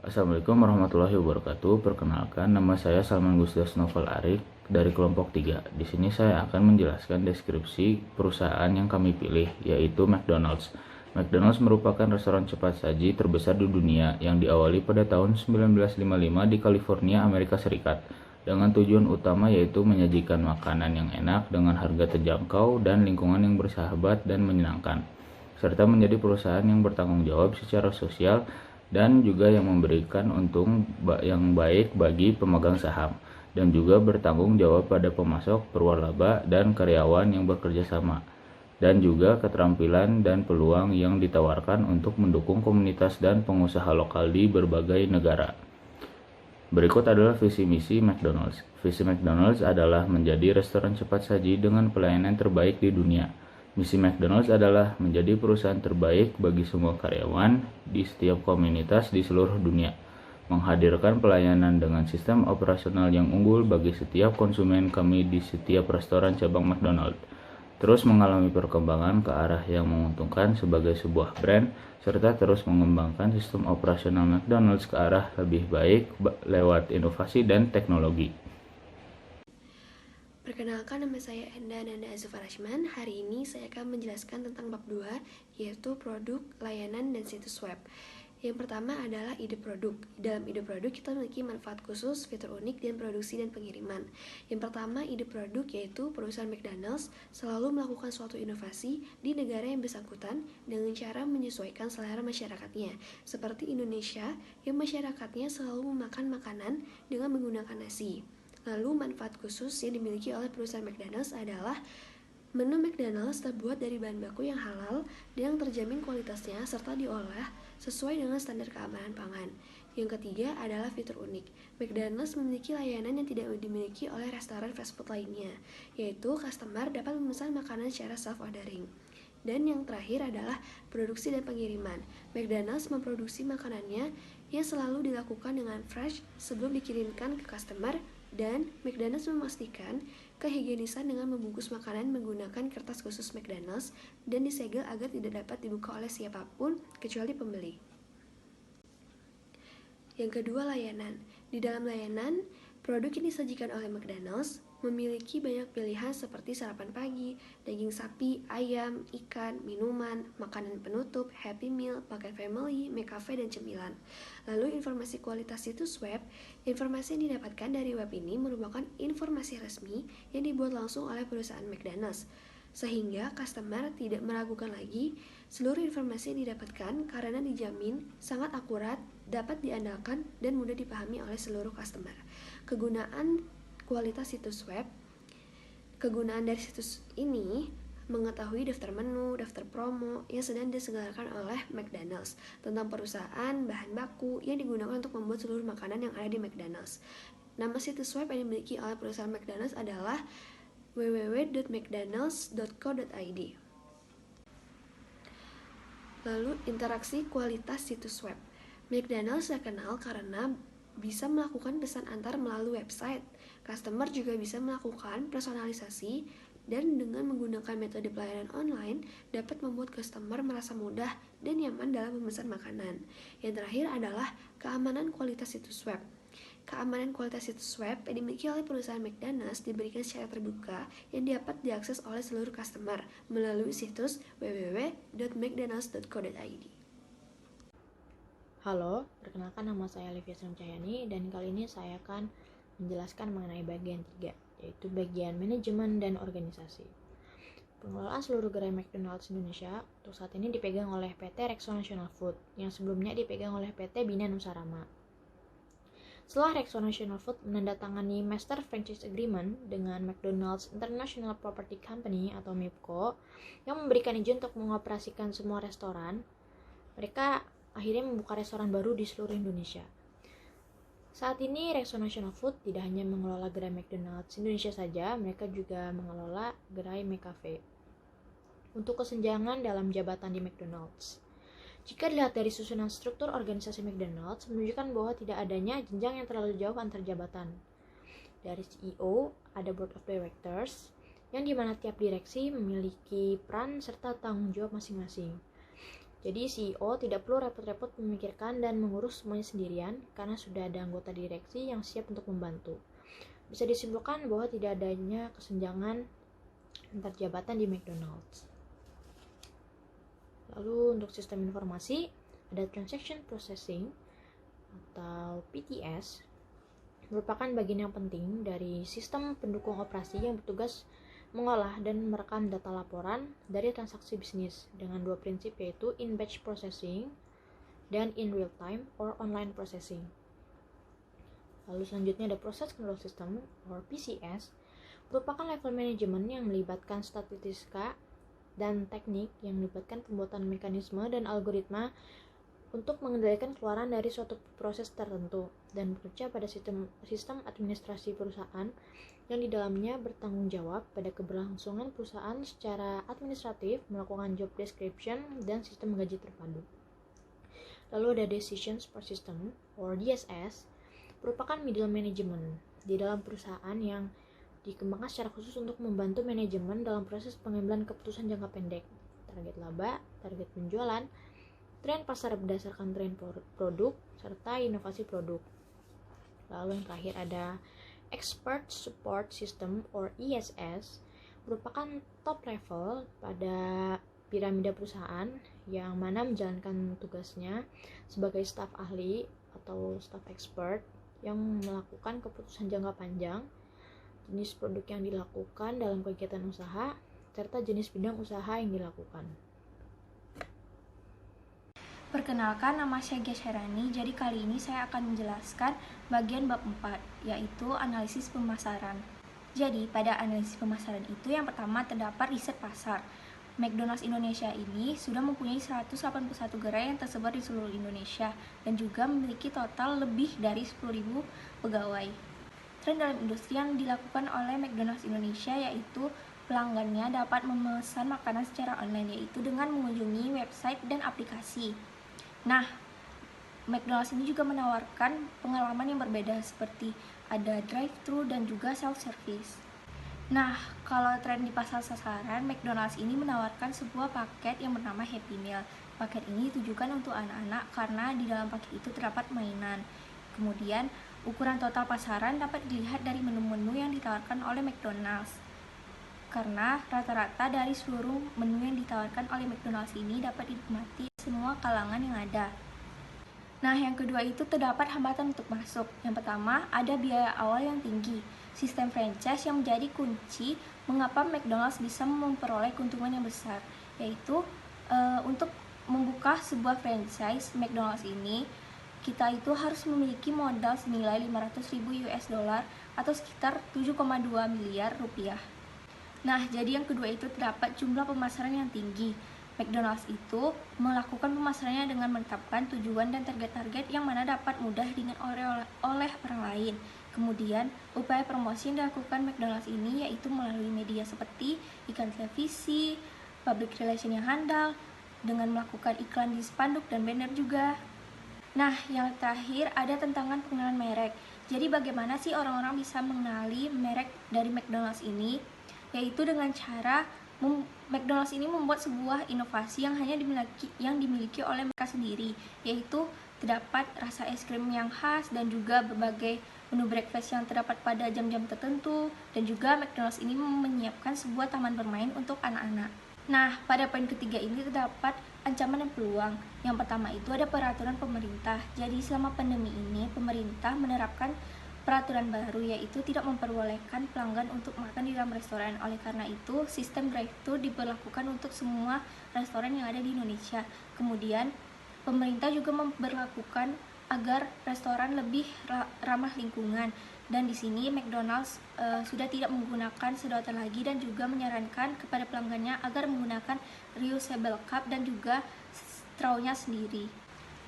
Assalamualaikum warahmatullahi wabarakatuh. Perkenalkan, nama saya Salman Gusdas Novel Arik dari kelompok 3. Di sini saya akan menjelaskan deskripsi perusahaan yang kami pilih, yaitu McDonald's. McDonald's merupakan restoran cepat saji terbesar di dunia yang diawali pada tahun 1955 di California, Amerika Serikat, dengan tujuan utama yaitu menyajikan makanan yang enak dengan harga terjangkau dan lingkungan yang bersahabat dan menyenangkan, serta menjadi perusahaan yang bertanggung jawab secara sosial dan juga yang memberikan untung yang baik bagi pemegang saham, dan juga bertanggung jawab pada pemasok, perwalaba, dan karyawan yang bekerja sama, dan juga keterampilan dan peluang yang ditawarkan untuk mendukung komunitas dan pengusaha lokal di berbagai negara. Berikut adalah visi misi McDonald's. Visi McDonald's adalah menjadi restoran cepat saji dengan pelayanan terbaik di dunia. Misi McDonald's adalah menjadi perusahaan terbaik bagi semua karyawan di setiap komunitas di seluruh dunia, menghadirkan pelayanan dengan sistem operasional yang unggul bagi setiap konsumen kami di setiap restoran cabang McDonald's, terus mengalami perkembangan ke arah yang menguntungkan sebagai sebuah brand, serta terus mengembangkan sistem operasional McDonald's ke arah lebih baik lewat inovasi dan teknologi. Perkenalkan, nama saya Enda Nanda Azufar Rashman. Hari ini saya akan menjelaskan tentang bab 2, yaitu produk, layanan, dan situs web. Yang pertama adalah ide produk. Dalam ide produk kita memiliki manfaat khusus, fitur unik, dan produksi dan pengiriman. Yang pertama, ide produk yaitu perusahaan McDonald's selalu melakukan suatu inovasi di negara yang bersangkutan dengan cara menyesuaikan selera masyarakatnya. Seperti Indonesia yang masyarakatnya selalu memakan makanan dengan menggunakan nasi. Lalu manfaat khusus yang dimiliki oleh perusahaan McDonald's adalah menu McDonald's terbuat dari bahan baku yang halal dan yang terjamin kualitasnya serta diolah sesuai dengan standar keamanan pangan. Yang ketiga adalah fitur unik. McDonald's memiliki layanan yang tidak dimiliki oleh restoran fast food lainnya, yaitu customer dapat memesan makanan secara self-ordering. Dan yang terakhir adalah produksi dan pengiriman. McDonald's memproduksi makanannya yang selalu dilakukan dengan fresh sebelum dikirimkan ke customer, dan McDonald's memastikan kehigienisan dengan membungkus makanan menggunakan kertas khusus McDonald's dan disegel agar tidak dapat dibuka oleh siapapun kecuali pembeli. Yang kedua, layanan. Di dalam layanan, produk yang disajikan oleh McDonald's memiliki banyak pilihan seperti sarapan pagi, daging sapi, ayam, ikan, minuman, makanan penutup, happy meal, makan family, McCafe, dan cemilan. Lalu informasi kualitas situs web. Informasi yang didapatkan dari web ini merupakan informasi resmi yang dibuat langsung oleh perusahaan McDonald's, sehingga customer tidak meragukan lagi. Seluruh informasi yang didapatkan karena dijamin sangat akurat, dapat diandalkan, dan mudah dipahami oleh seluruh customer. Kegunaan kualitas situs web. Kegunaan dari situs ini mengetahui daftar menu, daftar promo yang sedang diselenggarakan oleh McDonald's tentang perusahaan, bahan baku yang digunakan untuk membuat seluruh makanan yang ada di McDonald's. Nama situs web yang dimiliki oleh perusahaan McDonald's adalah www.mcdonalds.co.id. Lalu, interaksi kualitas situs web. McDonald's terkenal karena bisa melakukan pesan antar melalui website. Customer juga bisa melakukan personalisasi, dan dengan menggunakan metode pelayanan online dapat membuat customer merasa mudah dan nyaman dalam memesan makanan. Yang terakhir adalah keamanan kualitas situs web. Keamanan kualitas situs web yang dimiliki oleh perusahaan McDonald's diberikan secara terbuka yang dapat diakses oleh seluruh customer melalui situs www.mcdonalds.co.id. Halo, perkenalkan nama saya Olivia Cahyani dan kali ini saya akan menjelaskan mengenai bagian 3, yaitu bagian manajemen dan organisasi. Pengelolaan seluruh gerai McDonald's Indonesia untuk saat ini dipegang oleh PT Rexona National Food, yang sebelumnya dipegang oleh PT Bina Nusarama. Setelah Rexona National Food menandatangani Master Franchise Agreement dengan McDonald's International Property Company atau MIPCO yang memberikan izin untuk mengoperasikan semua restoran, mereka akhirnya membuka restoran baru di seluruh Indonesia. Saat ini Rexona National Food tidak hanya mengelola gerai McDonald's Indonesia saja, mereka juga mengelola gerai McCafe untuk kesenjangan dalam jabatan di McDonald's. Jika dilihat dari susunan struktur organisasi McDonald's, menunjukkan bahwa tidak adanya jenjang yang terlalu jauh antar jabatan. Dari CEO, ada Board of Directors, yang dimana tiap direksi memiliki peran serta tanggung jawab masing-masing. Jadi CEO tidak perlu repot-repot memikirkan dan mengurus semuanya sendirian karena sudah ada anggota direksi yang siap untuk membantu. Bisa disimpulkan bahwa tidak adanya kesenjangan antar jabatan di McDonald's. Lalu untuk sistem informasi, ada Transaction Processing atau PTS, merupakan bagian yang penting dari sistem pendukung operasi yang bertugas mengolah dan merekam data laporan dari transaksi bisnis dengan dua prinsip, yaitu in-batch processing dan in real time or online processing. Lalu selanjutnya ada Process Control System or PCS, merupakan level manajemen yang melibatkan statistika dan teknik yang melibatkan pembuatan mekanisme dan algoritma untuk mengendalikan keluaran dari suatu proses tertentu dan bekerja pada sistem administrasi perusahaan yang di dalamnya bertanggung jawab pada keberlangsungan perusahaan secara administratif, melakukan job description dan sistem gaji terpadu. Lalu ada Decision Support System or DSS, merupakan middle management di dalam perusahaan yang dikembangkan secara khusus untuk membantu manajemen dalam proses pengambilan keputusan jangka pendek, target laba, target penjualan, tren pasar berdasarkan tren produk, serta inovasi produk. Lalu yang terakhir ada Expert Support System or ESS, merupakan top level pada piramida perusahaan yang mana menjalankan tugasnya sebagai staf ahli atau staf expert yang melakukan keputusan jangka panjang, jenis produk yang dilakukan dalam kegiatan usaha, serta jenis bidang usaha yang dilakukan. Perkenalkan, nama saya Gesherani. Jadi kali ini saya akan menjelaskan bagian bab 4, yaitu analisis pemasaran. Jadi pada analisis pemasaran itu yang pertama terdapat riset pasar. McDonald's Indonesia ini sudah mempunyai 181 gerai yang tersebar di seluruh Indonesia dan juga memiliki total lebih dari 10.000 pegawai. Tren dalam industri yang dilakukan oleh McDonald's Indonesia yaitu pelanggannya dapat memesan makanan secara online, yaitu dengan mengunjungi website dan aplikasi. Nah, McDonald's ini juga menawarkan pengalaman yang berbeda seperti ada drive-thru dan juga self-service. Nah, kalau tren di pasar sasaran, McDonald's ini menawarkan sebuah paket yang bernama Happy Meal. Paket ini ditujukan untuk anak-anak karena di dalam paket itu terdapat mainan. Kemudian, ukuran total pasaran dapat dilihat dari menu-menu yang ditawarkan oleh McDonald's. Karena rata-rata dari seluruh menu yang ditawarkan oleh McDonald's ini dapat dinikmati semua kalangan yang ada. Nah, yang kedua itu terdapat hambatan untuk masuk. Yang pertama, ada biaya awal yang tinggi. Sistem franchise yang menjadi kunci mengapa McDonald's bisa memperoleh keuntungan yang besar, yaitu untuk membuka sebuah franchise McDonald's ini, kita itu harus memiliki modal senilai 500.000 US dollar atau sekitar 7,2 miliar rupiah. Nah, jadi yang kedua itu terdapat jumlah pemasaran yang tinggi. McDonald's itu melakukan pemasarannya dengan menetapkan tujuan dan target-target yang mana dapat mudah diingat oleh orang lain. Kemudian, upaya promosi yang dilakukan McDonald's ini yaitu melalui media seperti iklan televisi, public relation yang handal, dengan melakukan iklan di spanduk dan banner juga. Nah, yang terakhir ada tantangan pengenalan merek. Jadi bagaimana sih orang-orang bisa mengenali merek dari McDonald's ini? Yaitu dengan cara McDonald's ini membuat sebuah inovasi yang hanya dimiliki oleh mereka sendiri, yaitu terdapat rasa es krim yang khas dan juga berbagai menu breakfast yang terdapat pada jam-jam tertentu, dan juga McDonald's ini menyiapkan sebuah taman bermain untuk anak-anak. Nah, pada poin ketiga ini terdapat ancaman dan peluang. Yang pertama itu ada peraturan pemerintah. Jadi selama pandemi ini pemerintah menerapkan peraturan baru, yaitu tidak memperbolehkan pelanggan untuk makan di dalam restoran. Oleh karena itu, sistem drive-thru diberlakukan untuk semua restoran yang ada di Indonesia. Kemudian, pemerintah juga memberlakukan agar restoran lebih ramah lingkungan. Dan di sini McDonald's sudah tidak menggunakan sedotan lagi dan juga menyarankan kepada pelanggannya agar menggunakan reusable cup dan juga straw-nya sendiri.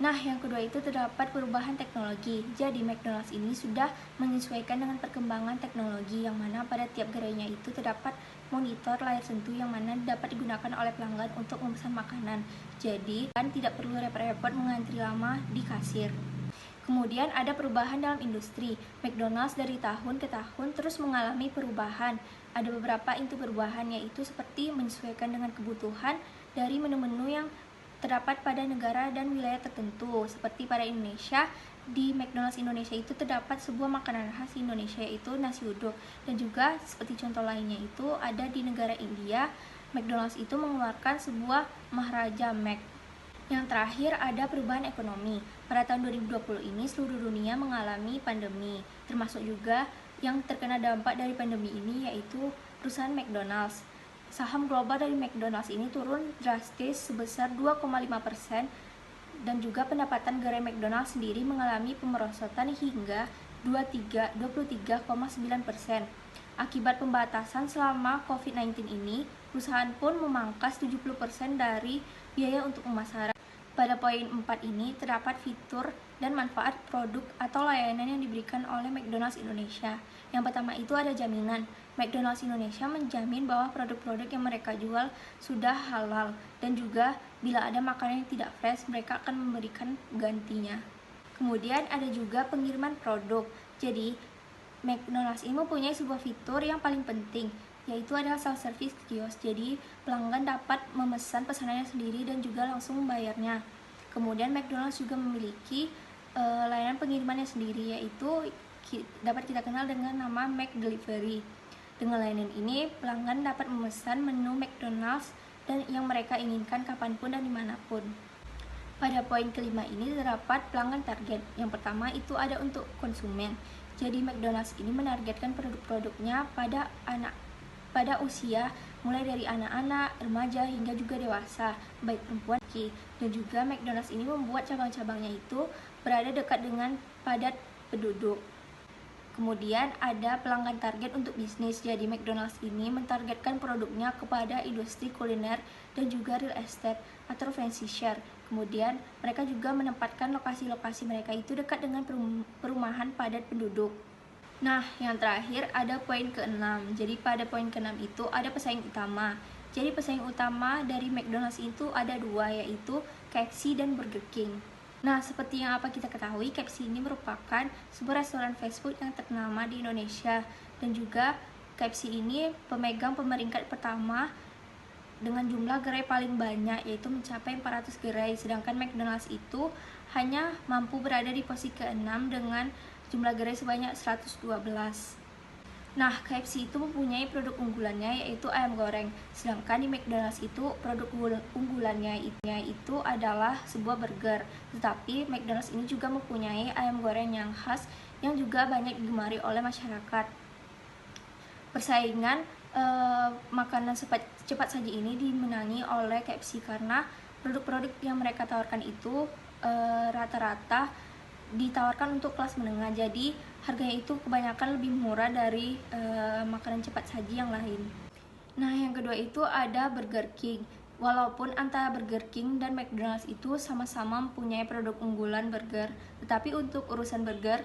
Nah, yang kedua itu terdapat perubahan teknologi. Jadi McDonald's ini sudah menyesuaikan dengan perkembangan teknologi yang mana pada tiap gerainya itu terdapat monitor layar sentuh yang mana dapat digunakan oleh pelanggan untuk memesan makanan. Jadi kan tidak perlu repot-repot mengantri lama di kasir. Kemudian ada perubahan dalam industri. McDonald's dari tahun ke tahun terus mengalami perubahan. Ada beberapa inti perubahan, yaitu seperti menyesuaikan dengan kebutuhan dari menu-menu yang terdapat pada negara dan wilayah tertentu. Seperti pada Indonesia, di McDonald's Indonesia itu terdapat sebuah makanan khas Indonesia, yaitu nasi uduk. Dan juga seperti contoh lainnya itu ada di negara India, McDonald's itu mengeluarkan sebuah Maharaja Mac. Yang terakhir ada perubahan ekonomi. Pada tahun 2020 ini seluruh dunia mengalami pandemi, termasuk juga yang terkena dampak dari pandemi ini yaitu perusahaan McDonald's. Saham global dari McDonald's ini turun drastis sebesar 2,5%, dan juga pendapatan gerai McDonald's sendiri mengalami pemerosotan hingga 23,9%. Akibat pembatasan selama COVID-19 ini, perusahaan pun memangkas 70% dari biaya untuk pemasaran. Pada poin 4 ini terdapat fitur dan manfaat produk atau layanan yang diberikan oleh McDonald's Indonesia. Yang pertama itu ada jaminan. McDonald's Indonesia menjamin bahwa produk-produk yang mereka jual sudah halal, dan juga bila ada makanan yang tidak fresh, mereka akan memberikan gantinya. Kemudian ada juga pengiriman produk. Jadi McDonald's ini mempunyai sebuah fitur yang paling penting, yaitu adalah self-service kios. Jadi pelanggan dapat memesan pesanannya sendiri dan juga langsung membayarnya. Kemudian McDonald's juga memiliki layanan pengirimannya sendiri, yaitu dapat kita kenal dengan nama McDelivery. Dengan layanan ini, pelanggan dapat memesan menu McDonald's dan yang mereka inginkan kapanpun dan dimanapun. Pada poin kelima ini terdapat pelanggan target. Yang pertama itu ada untuk konsumen. Jadi McDonald's ini menargetkan produk-produknya pada usia mulai dari anak-anak, remaja hingga juga dewasa, baik perempuan laki. Dan juga McDonald's ini membuat cabang-cabangnya itu berada dekat dengan padat penduduk. Kemudian ada pelanggan target untuk bisnis. Jadi McDonald's ini mentargetkan produknya kepada industri kuliner dan juga real estate atau franchisor. Kemudian mereka juga menempatkan lokasi-lokasi mereka itu dekat dengan perumahan padat penduduk. Nah, yang terakhir ada poin ke-6. Jadi pada poin ke-6 itu ada pesaing utama. Jadi pesaing utama dari McDonald's itu ada dua, yaitu KFC dan Burger King. Nah, seperti yang apa kita ketahui, KFC ini merupakan sebuah restoran fast food yang ternama di Indonesia. Dan juga KFC ini pemegang peringkat pertama dengan jumlah gerai paling banyak, yaitu mencapai 400 gerai. Sedangkan McDonald's itu hanya mampu berada di posisi ke-6 dengan jumlah gerai sebanyak 112. Nah, KFC itu mempunyai produk unggulannya yaitu ayam goreng. Sedangkan di McDonald's itu produk unggulannya itu adalah sebuah burger. Tetapi McDonald's ini juga mempunyai ayam goreng yang khas yang juga banyak digemari oleh masyarakat. Persaingan makanan cepat saji ini dimenangi oleh KFC karena produk-produk yang mereka tawarkan itu rata-rata ditawarkan untuk kelas menengah, jadi harganya itu kebanyakan lebih murah dari makanan cepat saji yang lain. Nah, yang kedua itu ada Burger King. Walaupun antara Burger King dan McDonald's itu sama-sama mempunyai produk unggulan burger, tetapi untuk urusan Burger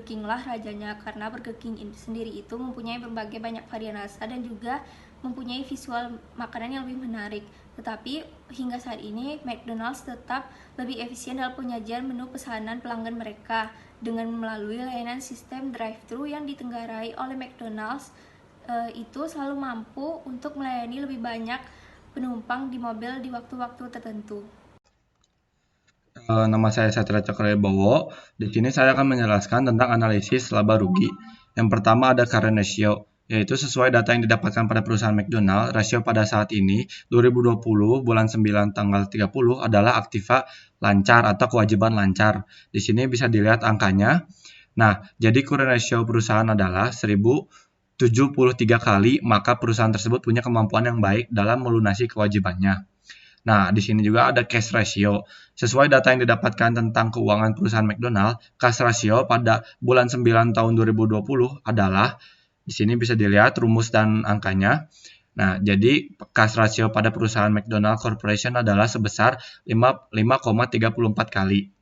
King lah rajanya, karena Burger King sendiri itu mempunyai berbagai banyak varian rasa dan juga mempunyai visual makanan yang lebih menarik. Tetapi hingga saat ini McDonald's tetap lebih efisien dalam penyajian menu pesanan pelanggan mereka dengan melalui layanan sistem drive-thru yang ditenggarai oleh McDonald's. Itu selalu mampu untuk melayani lebih banyak penumpang di mobil di waktu-waktu tertentu. Nama saya Satria Cakrabowo. Di sini saya akan menjelaskan tentang analisis laba rugi. Yang pertama ada current ratio, yaitu sesuai data yang didapatkan pada perusahaan McDonald, rasio pada saat ini 2020 bulan 9 tanggal 30 adalah aktiva lancar atau kewajiban lancar. Di sini bisa dilihat angkanya. Nah, jadi current ratio perusahaan adalah 1073 kali, maka perusahaan tersebut punya kemampuan yang baik dalam melunasi kewajibannya. Nah, di sini juga ada cash ratio. Sesuai data yang didapatkan tentang keuangan perusahaan McDonald, cash ratio pada bulan 9 tahun 2020 adalah, di sini bisa dilihat rumus dan angkanya. Nah, jadi cash ratio pada perusahaan McDonald Corporation adalah sebesar 5,34 kali.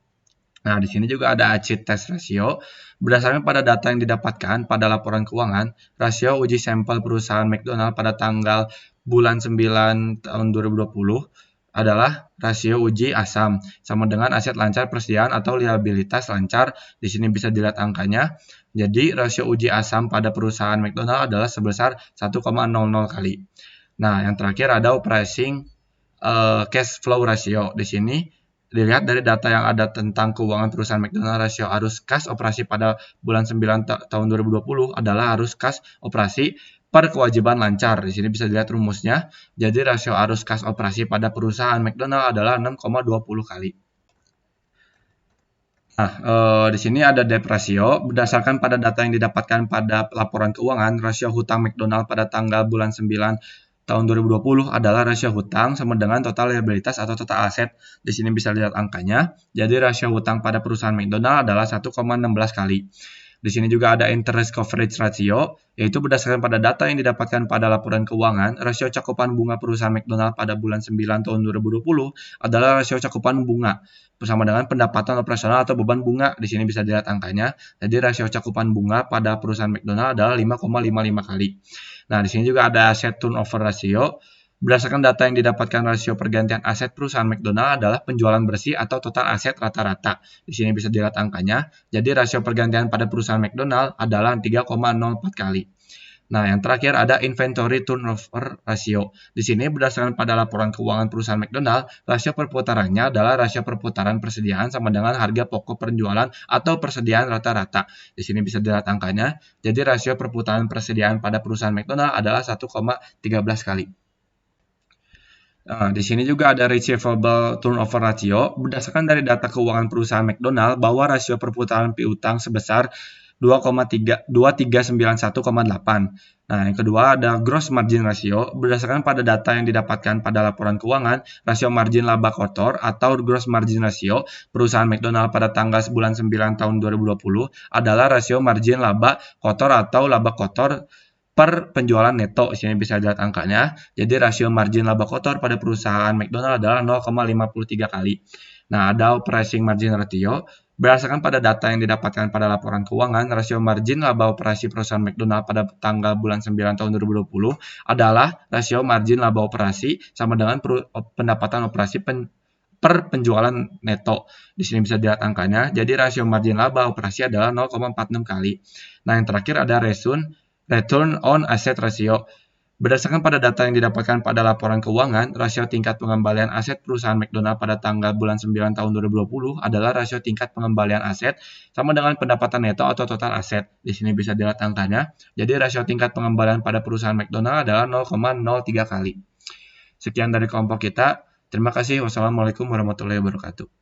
Nah, di sini juga ada acid test ratio. Berdasarkan pada data yang didapatkan pada laporan keuangan, rasio uji sampel perusahaan McDonald pada tanggal bulan 9 tahun 2020 adalah rasio uji asam, sama dengan aset lancar persediaan atau liabilitas lancar. Di sini bisa dilihat angkanya. Jadi, rasio uji asam pada perusahaan McDonald adalah sebesar 1,00 kali. Nah, yang terakhir ada operating cash flow ratio. Di sini dilihat dari data yang ada tentang keuangan perusahaan McDonald, rasio arus kas operasi pada bulan 9 tahun 2020 adalah arus kas operasi per kewajiban lancar. Di sini bisa dilihat rumusnya. Jadi rasio arus kas operasi pada perusahaan McDonald adalah 6,20 kali. Nah, di sini ada debt ratio. Berdasarkan pada data yang didapatkan pada laporan keuangan, rasio hutang McDonald pada tanggal bulan 9 tahun 2020 adalah rasio hutang sama dengan total liabilitas atau total aset. Di sini bisa lihat angkanya. Jadi rasio hutang pada perusahaan McDonald adalah 1,16 kali. Di sini juga ada interest coverage ratio, yaitu berdasarkan pada data yang didapatkan pada laporan keuangan, rasio cakupan bunga perusahaan McDonald pada bulan 9 tahun 2020 adalah rasio cakupan bunga bersama dengan pendapatan operasional atau beban bunga. Di sini bisa dilihat angkanya. Jadi rasio cakupan bunga pada perusahaan McDonald adalah 5,55 kali. Nah, di sini juga ada asset turnover ratio. Berdasarkan data yang didapatkan, rasio pergantian aset perusahaan McDonald adalah penjualan bersih atau total aset rata-rata. Di sini bisa dilihat angkanya. Jadi rasio pergantian pada perusahaan McDonald adalah 3,04 kali. Nah, yang terakhir ada inventory turnover ratio. Di sini berdasarkan pada laporan keuangan perusahaan McDonald, rasio perputarannya adalah rasio perputaran persediaan sama dengan harga pokok penjualan atau persediaan rata-rata. Di sini bisa dilihat angkanya. Jadi rasio perputaran persediaan pada perusahaan McDonald adalah 1,13 kali. Nah, di sini juga ada receivable turnover ratio. Berdasarkan dari data keuangan perusahaan McDonald, bahwa rasio perputaran piutang sebesar 2391,8. Nah, yang kedua ada gross margin ratio. Berdasarkan pada data yang didapatkan pada laporan keuangan, rasio margin laba kotor atau gross margin ratio perusahaan McDonald pada tanggal bulan 9 tahun 2020 adalah rasio margin laba kotor atau laba kotor per penjualan neto. Di sini bisa lihat angkanya. Jadi rasio margin laba kotor pada perusahaan McDonald adalah 0,53 kali. Nah, ada operating margin ratio. Berdasarkan pada data yang didapatkan pada laporan keuangan, rasio margin laba operasi perusahaan McDonald pada tanggal bulan 9 tahun 2020 adalah rasio margin laba operasi sama dengan pendapatan operasi per penjualan neto. Di sini bisa dilihat angkanya. Jadi rasio margin laba operasi adalah 0,46 kali. Nah, yang terakhir ada return on asset ratio. Berdasarkan pada data yang didapatkan pada laporan keuangan, rasio tingkat pengembalian aset perusahaan McDonald pada tanggal bulan 9 tahun 2020 adalah rasio tingkat pengembalian aset sama dengan pendapatan neto atau total aset. Di sini bisa dilihat angkanya. Jadi rasio tingkat pengembalian pada perusahaan McDonald adalah 0,03 kali. Sekian dari kelompok kita. Terima kasih. Wassalamualaikum warahmatullahi wabarakatuh.